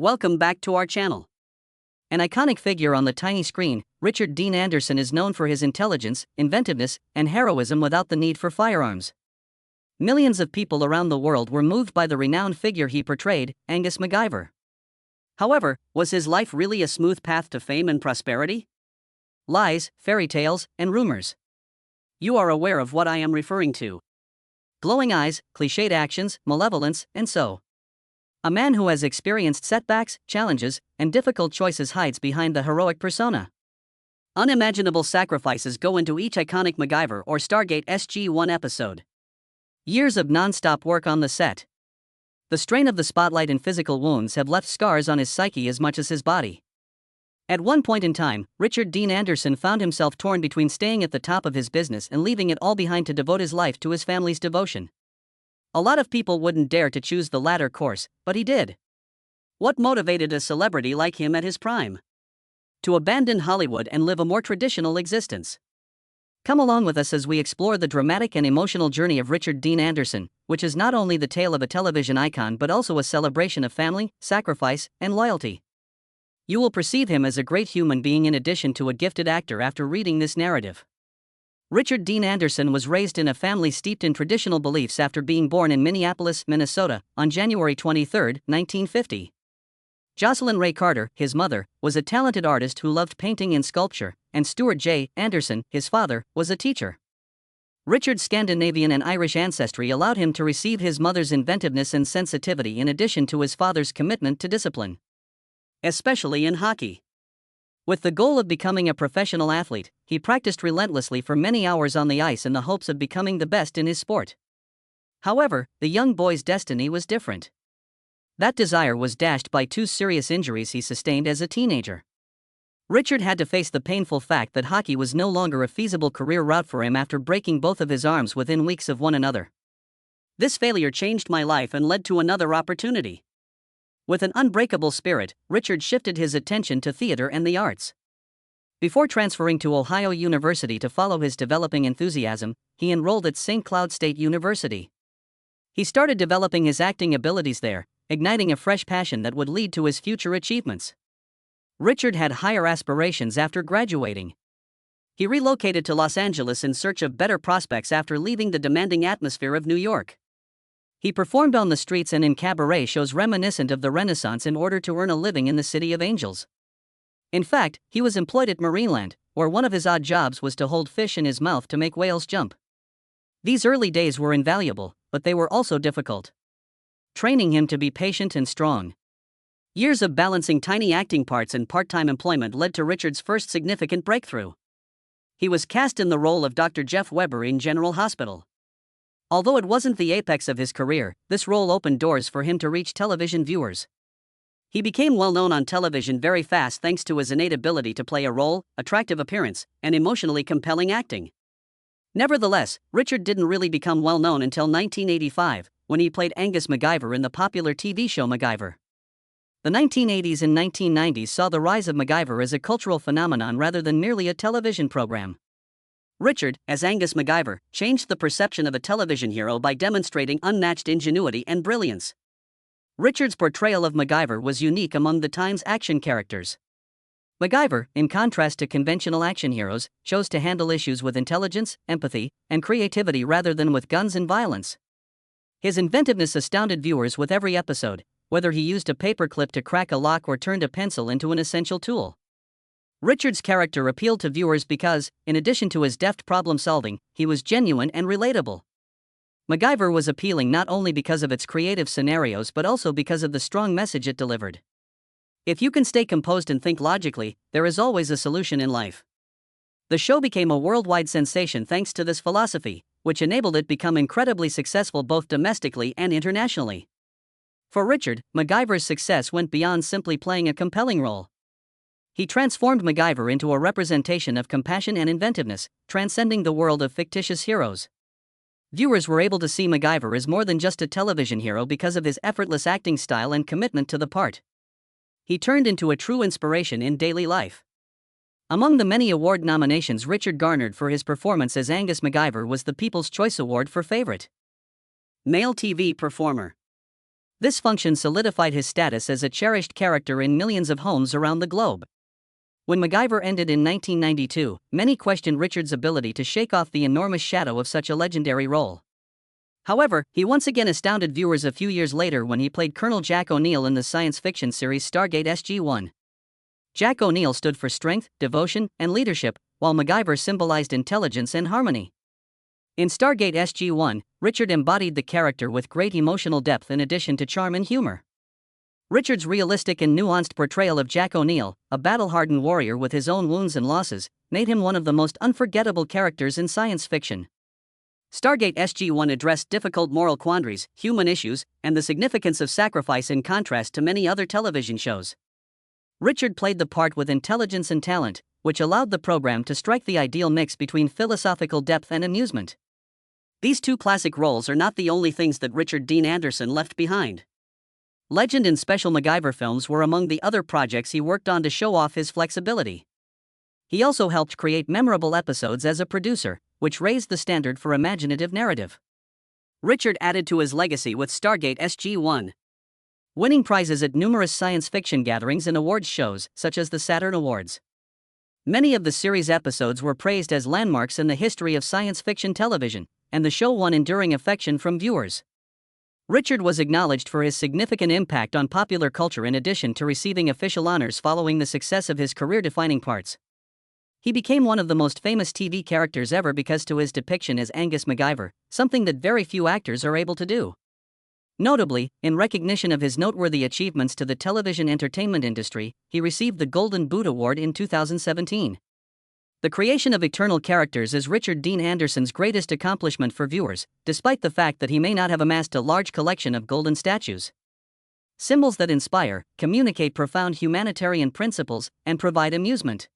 Welcome back to our channel. An iconic figure on the tiny screen, Richard Dean Anderson is known for his intelligence, inventiveness, and heroism without the need for firearms. Millions of people around the world were moved by the renowned figure he portrayed, Angus MacGyver. However, was his life really a smooth path to fame and prosperity? Lies, fairy tales, and rumors. You are aware of what I am referring to. Glowing eyes, cliched actions, malevolence, and so. A man who has experienced setbacks, challenges, and difficult choices hides behind the heroic persona. Unimaginable sacrifices go into each iconic MacGyver or Stargate SG-1 episode. Years of non-stop work on the set. The strain of the spotlight and physical wounds have left scars on his psyche as much as his body. At one point in time, Richard Dean Anderson found himself torn between staying at the top of his business and leaving it all behind to devote his life to his family's devotion. A lot of people wouldn't dare to choose the latter course, but he did. What motivated a celebrity like him at his prime? To abandon Hollywood and live a more traditional existence. Come along with us as we explore the dramatic and emotional journey of Richard Dean Anderson, which is not only the tale of a television icon but also a celebration of family, sacrifice, and loyalty. You will perceive him as a great human being in addition to a gifted actor after reading this narrative. Richard Dean Anderson was raised in a family steeped in traditional beliefs after being born in Minneapolis, Minnesota, on January 23, 1950. Jocelyn Ray Carter, his mother, was a talented artist who loved painting and sculpture, and Stuart J. Anderson, his father, was a teacher. Richard's Scandinavian and Irish ancestry allowed him to receive his mother's inventiveness and sensitivity in addition to his father's commitment to discipline. Especially in hockey. With the goal of becoming a professional athlete, he practiced relentlessly for many hours on the ice in the hopes of becoming the best in his sport. However, the young boy's destiny was different. That desire was dashed by two serious injuries he sustained as a teenager. Richard had to face the painful fact that hockey was no longer a feasible career route for him after breaking both of his arms within weeks of one another. This failure changed my life and led to another opportunity. With an unbreakable spirit, Richard shifted his attention to theater and the arts. Before transferring to Ohio University to follow his developing enthusiasm, he enrolled at St. Cloud State University. He started developing his acting abilities there, igniting a fresh passion that would lead to his future achievements. Richard had higher aspirations after graduating. He relocated to Los Angeles in search of better prospects after leaving the demanding atmosphere of New York. He performed on the streets and in cabaret shows reminiscent of the Renaissance in order to earn a living in the City of Angels. In fact, he was employed at Marineland, where one of his odd jobs was to hold fish in his mouth to make whales jump. These early days were invaluable, but they were also difficult, training him to be patient and strong. Years of balancing tiny acting parts and part-time employment led to Richard's first significant breakthrough. He was cast in the role of Dr. Jeff Weber in General Hospital. Although it wasn't the apex of his career, this role opened doors for him to reach television viewers. He became well known on television very fast thanks to his innate ability to play a role, attractive appearance, and emotionally compelling acting. Nevertheless, Richard didn't really become well known until 1985, when he played Angus MacGyver in the popular TV show MacGyver. The 1980s and 1990s saw the rise of MacGyver as a cultural phenomenon rather than merely a television program. Richard, as Angus MacGyver, changed the perception of a television hero by demonstrating unmatched ingenuity and brilliance. Richard's portrayal of MacGyver was unique among the time's action characters. MacGyver, in contrast to conventional action heroes, chose to handle issues with intelligence, empathy, and creativity rather than with guns and violence. His inventiveness astounded viewers with every episode, whether he used a paperclip to crack a lock or turned a pencil into an essential tool. Richard's character appealed to viewers because, in addition to his deft problem-solving, he was genuine and relatable. MacGyver was appealing not only because of its creative scenarios but also because of the strong message it delivered. If you can stay composed and think logically, there is always a solution in life. The show became a worldwide sensation thanks to this philosophy, which enabled it become incredibly successful both domestically and internationally. For Richard, MacGyver's success went beyond simply playing a compelling role. He transformed MacGyver into a representation of compassion and inventiveness, transcending the world of fictitious heroes. Viewers were able to see MacGyver as more than just a television hero because of his effortless acting style and commitment to the part. He turned into a true inspiration in daily life. Among the many award nominations Richard garnered for his performance as Angus MacGyver was the People's Choice Award for Favorite Male TV Performer. This function solidified his status as a cherished character in millions of homes around the globe. When MacGyver ended in 1992, many questioned Richard's ability to shake off the enormous shadow of such a legendary role. However, he once again astounded viewers a few years later when he played Colonel Jack O'Neill in the science fiction series Stargate SG-1. Jack O'Neill stood for strength, devotion, and leadership, while MacGyver symbolized intelligence and harmony. In Stargate SG-1, Richard embodied the character with great emotional depth in addition to charm and humor. Richard's realistic and nuanced portrayal of Jack O'Neill, a battle-hardened warrior with his own wounds and losses, made him one of the most unforgettable characters in science fiction. Stargate SG-1 addressed difficult moral quandaries, human issues, and the significance of sacrifice in contrast to many other television shows. Richard played the part with intelligence and talent, which allowed the program to strike the ideal mix between philosophical depth and amusement. These two classic roles are not the only things that Richard Dean Anderson left behind. Legend and special MacGyver films were among the other projects he worked on to show off his flexibility. He also helped create memorable episodes as a producer, which raised the standard for imaginative narrative. Richard added to his legacy with Stargate SG-1, winning prizes at numerous science fiction gatherings and awards shows, such as the Saturn Awards. Many of the series' episodes were praised as landmarks in the history of science fiction television, and the show won enduring affection from viewers. Richard was acknowledged for his significant impact on popular culture in addition to receiving official honors following the success of his career-defining parts. He became one of the most famous TV characters ever because to his depiction as Angus MacGyver, something that very few actors are able to do. Notably, in recognition of his noteworthy achievements to the television entertainment industry, he received the Golden Boot Award in 2017. The creation of eternal characters is Richard Dean Anderson's greatest accomplishment for viewers, despite the fact that he may not have amassed a large collection of golden statues. Symbols that inspire, communicate profound humanitarian principles, and provide amusement.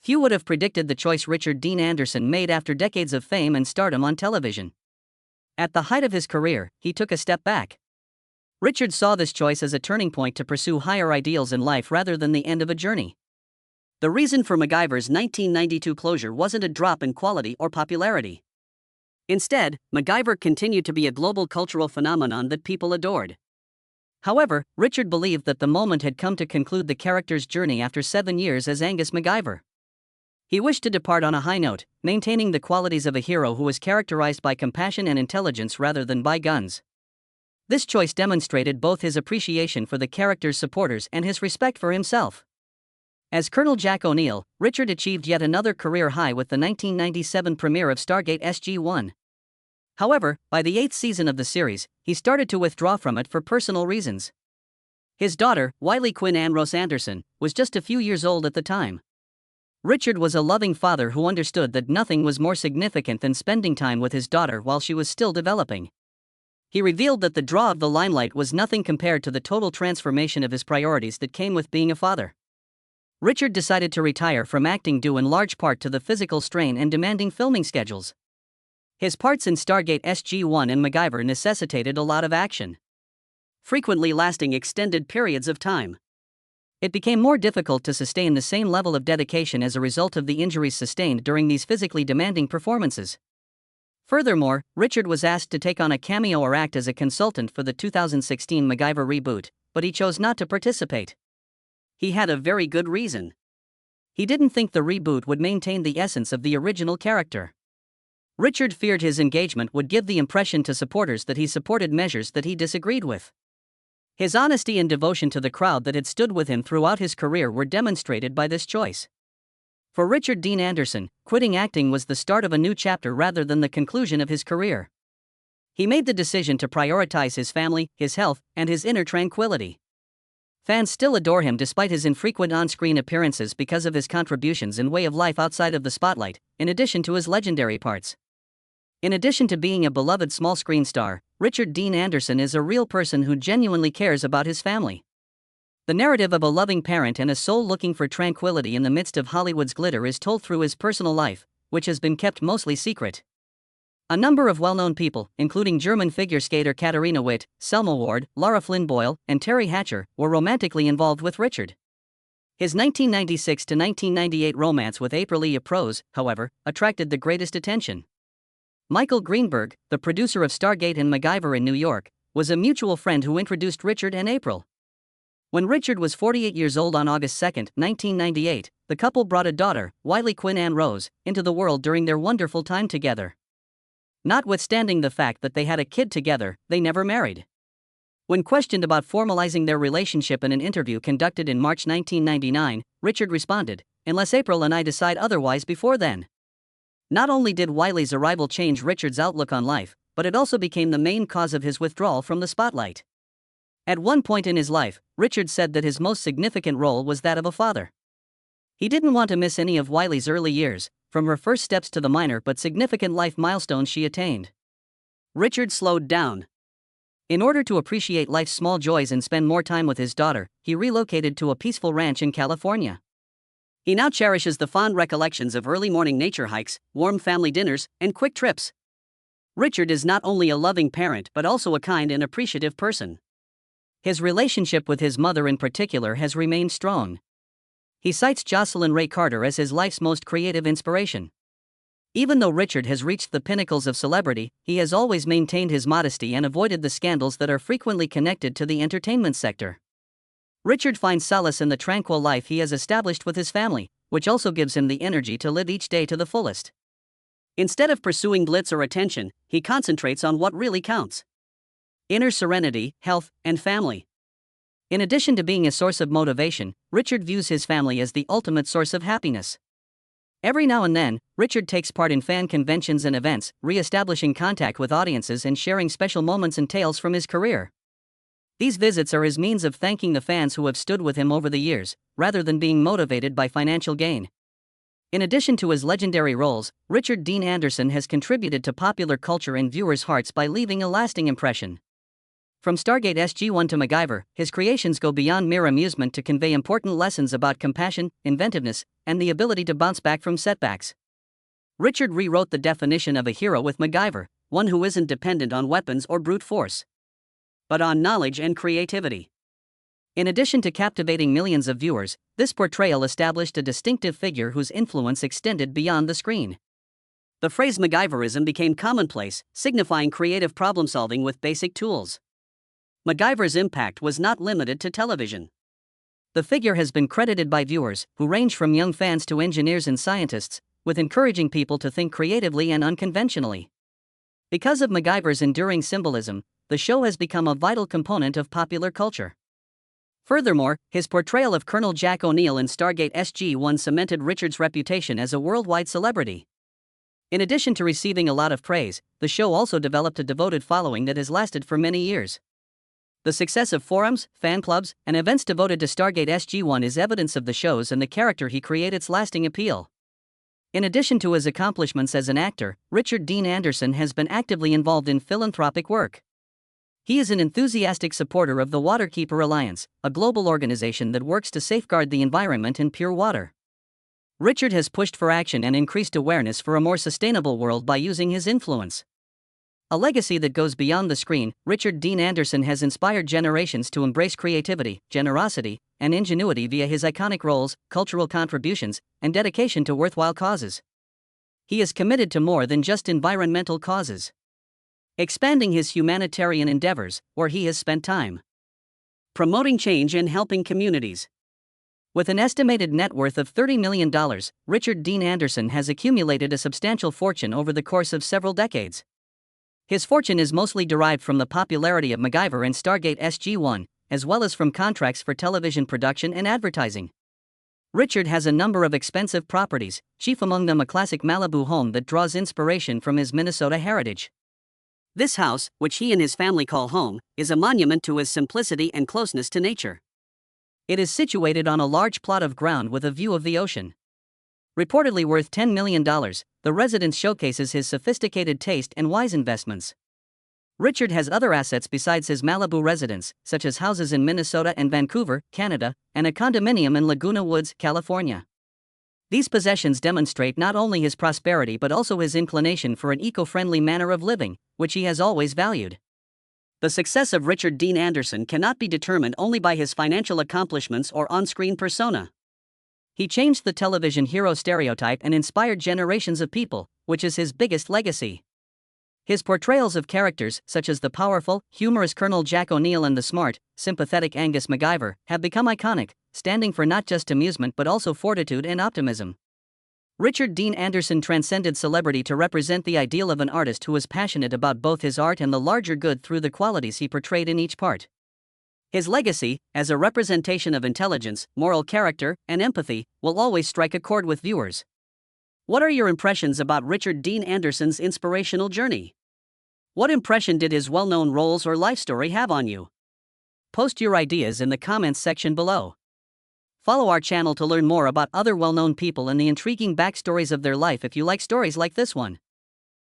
Few would have predicted the choice Richard Dean Anderson made after decades of fame and stardom on television. At the height of his career, he took a step back. Richard saw this choice as a turning point to pursue higher ideals in life rather than the end of a journey. The reason for MacGyver's 1992 closure wasn't a drop in quality or popularity. Instead, MacGyver continued to be a global cultural phenomenon that people adored. However, Richard believed that the moment had come to conclude the character's journey after 7 years as Angus MacGyver. He wished to depart on a high note, maintaining the qualities of a hero who was characterized by compassion and intelligence rather than by guns. This choice demonstrated both his appreciation for the character's supporters and his respect for himself. As Colonel Jack O'Neill, Richard achieved yet another career high with the 1997 premiere of Stargate SG-1. However, by the 8th season of the series, he started to withdraw from it for personal reasons. His daughter, Wiley Quinn Ann Rose Anderson, was just a few years old at the time. Richard was a loving father who understood that nothing was more significant than spending time with his daughter while she was still developing. He revealed that the draw of the limelight was nothing compared to the total transformation of his priorities that came with being a father. Richard decided to retire from acting due in large part to the physical strain and demanding filming schedules. His parts in Stargate SG-1 and MacGyver necessitated a lot of action, frequently lasting extended periods of time. It became more difficult to sustain the same level of dedication as a result of the injuries sustained during these physically demanding performances. Furthermore, Richard was asked to take on a cameo or act as a consultant for the 2016 MacGyver reboot, but he chose not to participate. He had a very good reason. He didn't think the reboot would maintain the essence of the original character. Richard feared his engagement would give the impression to supporters that he supported measures that he disagreed with. His honesty and devotion to the crowd that had stood with him throughout his career were demonstrated by this choice. For Richard Dean Anderson, quitting acting was the start of a new chapter rather than the conclusion of his career. He made the decision to prioritize his family, his health, and his inner tranquility. Fans still adore him despite his infrequent on-screen appearances because of his contributions and way of life outside of the spotlight, in addition to his legendary parts. In addition to being a beloved small-screen star, Richard Dean Anderson is a real person who genuinely cares about his family. The narrative of a loving parent and a soul looking for tranquility in the midst of Hollywood's glitter is told through his personal life, which has been kept mostly secret. A number of well-known people, including German figure skater Katharina Witt, Selma Ward, Lara Flynn Boyle, and Terry Hatcher, were romantically involved with Richard. His 1996 to 1998 romance with Aprilia Prose, however, attracted the greatest attention. Michael Greenberg, the producer of Stargate and MacGyver in New York, was a mutual friend who introduced Richard and April. When Richard was 48 years old on August 2, 1998, the couple brought a daughter, Wiley Quinn Ann Rose, into the world during their wonderful time together. Notwithstanding the fact that they had a kid together, they never married. When questioned about formalizing their relationship in an interview conducted in March 1999, Richard responded, "Unless April and I decide otherwise before then." Not only did Wiley's arrival change Richard's outlook on life, but it also became the main cause of his withdrawal from the spotlight. At one point in his life, Richard said that his most significant role was that of a father. He didn't want to miss any of Wiley's early years, from her first steps to the minor but significant life milestones she attained. Richard slowed down. In order to appreciate life's small joys and spend more time with his daughter, he relocated to a peaceful ranch in California. He now cherishes the fond recollections of early morning nature hikes, warm family dinners, and quick trips. Richard is not only a loving parent but also a kind and appreciative person. His relationship with his mother in particular has remained strong. He cites Jocelyn Ray Carter as his life's most creative inspiration. Even though Richard has reached the pinnacles of celebrity, he has always maintained his modesty and avoided the scandals that are frequently connected to the entertainment sector. Richard finds solace in the tranquil life he has established with his family, which also gives him the energy to live each day to the fullest. Instead of pursuing glitz or attention, he concentrates on what really counts: inner serenity, health, and family. In addition to being a source of motivation, Richard views his family as the ultimate source of happiness. Every now and then, Richard takes part in fan conventions and events, re-establishing contact with audiences and sharing special moments and tales from his career. These visits are his means of thanking the fans who have stood with him over the years, rather than being motivated by financial gain. In addition to his legendary roles, Richard Dean Anderson has contributed to popular culture in viewers' hearts by leaving a lasting impression. From Stargate SG-1 to MacGyver, his creations go beyond mere amusement to convey important lessons about compassion, inventiveness, and the ability to bounce back from setbacks. Richard rewrote the definition of a hero with MacGyver, one who isn't dependent on weapons or brute force, but on knowledge and creativity. In addition to captivating millions of viewers, this portrayal established a distinctive figure whose influence extended beyond the screen. The phrase MacGyverism became commonplace, signifying creative problem-solving with basic tools. MacGyver's impact was not limited to television. The figure has been credited by viewers, who range from young fans to engineers and scientists, with encouraging people to think creatively and unconventionally. Because of MacGyver's enduring symbolism, the show has become a vital component of popular culture. Furthermore, his portrayal of Colonel Jack O'Neill in Stargate SG-1 cemented Richard's reputation as a worldwide celebrity. In addition to receiving a lot of praise, the show also developed a devoted following that has lasted for many years. The success of forums, fan clubs, and events devoted to Stargate SG-1 is evidence of the show's and the character he created's lasting appeal. In addition to his accomplishments as an actor, Richard Dean Anderson has been actively involved in philanthropic work. He is an enthusiastic supporter of the Waterkeeper Alliance, a global organization that works to safeguard the environment and pure water. Richard has pushed for action and increased awareness for a more sustainable world by using his influence. A legacy that goes beyond the screen, Richard Dean Anderson has inspired generations to embrace creativity, generosity, and ingenuity via his iconic roles, cultural contributions, and dedication to worthwhile causes. He is committed to more than just environmental causes, expanding his humanitarian endeavors, where he has spent time promoting change and helping communities. With an estimated net worth of $30 million, Richard Dean Anderson has accumulated a substantial fortune over the course of several decades. His fortune is mostly derived from the popularity of MacGyver and Stargate SG-1, as well as from contracts for television production and advertising. Richard has a number of expensive properties, chief among them a classic Malibu home that draws inspiration from his Minnesota heritage. This house, which he and his family call home, is a monument to his simplicity and closeness to nature. It is situated on a large plot of ground with a view of the ocean. Reportedly worth $10 million, the residence showcases his sophisticated taste and wise investments. Richard has other assets besides his Malibu residence, such as houses in Minnesota and Vancouver, Canada, and a condominium in Laguna Woods, California. These possessions demonstrate not only his prosperity but also his inclination for an eco-friendly manner of living, which he has always valued. The success of Richard Dean Anderson cannot be determined only by his financial accomplishments or on-screen persona. He changed the television hero stereotype and inspired generations of people, which is his biggest legacy. His portrayals of characters, such as the powerful, humorous Colonel Jack O'Neill and the smart, sympathetic Angus MacGyver, have become iconic, standing for not just amusement but also fortitude and optimism. Richard Dean Anderson transcended celebrity to represent the ideal of an artist who was passionate about both his art and the larger good through the qualities he portrayed in each part. His legacy, as a representation of intelligence, moral character, and empathy, will always strike a chord with viewers. What are your impressions about Richard Dean Anderson's inspirational journey? What impression did his well-known roles or life story have on you? Post your ideas in the comments section below. Follow our channel to learn more about other well-known people and the intriguing backstories of their life if you like stories like this one.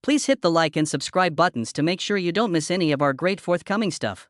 Please hit the like and subscribe buttons to make sure you don't miss any of our great forthcoming stuff.